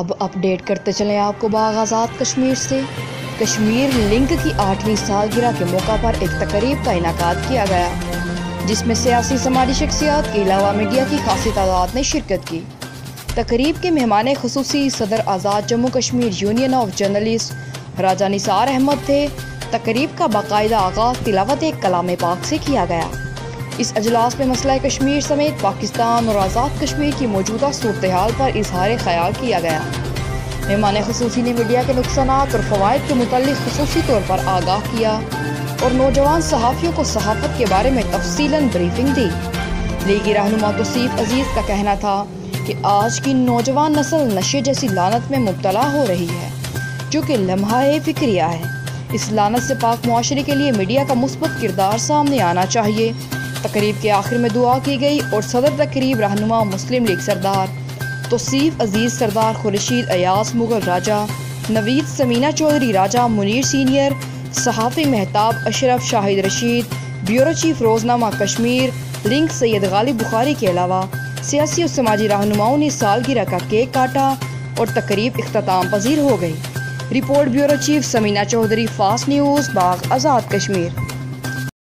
اب اپڈیٹ کرتے چلیں آپ کو باغ آزاد کشمیر سے۔ کشمیر لنک کی 8ویں سالگرہ کے موقع پر ایک تقریب کا انعقاد کیا گیا، جس میں سیاسی سماجی شخصیات کے علاوہ میڈیا کی خاصی تعداد نے شرکت کی۔ تقریب کے مہمان خصوصی صدر Azad Jammu Kashmir Union of Journalist Raja Nisar Ahmed تھے۔ تقریب کا باقاعدہ آغاز تلاوت کلام پاک سے کیا گیا۔ اس اجلاس میں مسئلہ کشمیر سمیت پاکستان اور آزاد کشمیر کی موجودہ صورتحال پر اظہار خیال کیا گیا۔ مہمان خصوصی نے میڈیا کے نقصانات اور فوائد کے متعلق خصوصی طور پر آگاہ کیا اور نوجوان صحافیوں کو صحافت کے بارے میں تفصیلاً بریفنگ دی۔ لیگی رہنما توصیف عزیز کا کہنا تھا کہ آج کی نوجوان نسل نشے جیسی لعنت میں مبتلا ہو رہی ہے، جو کہ لمحہ فکریہ ہے۔ اس لعنت سے پاک معاشرے کے لیے میڈیا کا مثبت کردار سامنے آنا چاہیے۔ تقریب کے آخر میں دعا کی گئی اور صدر تقریب رہنما مسلم لیگ سردار توصیف عزیز، سردار خورشید ایاز مغل راجہ، نوید سمینہ چودھری راجہ، منیر سینئر، صحافی مہتاب اشرف، شاہد رشید، بیورو چیف روزنامہ کشمیر لنک سید غالب بخاری کے علاوہ سیاسی اور سماجی رہنماؤں نے سالگرہ کا کیک کاٹا اور تقریب اختتام پذیر ہو گئی۔ Report bureau chief Samina Chaudhry, Fast News, Bagh Azad Kashmir.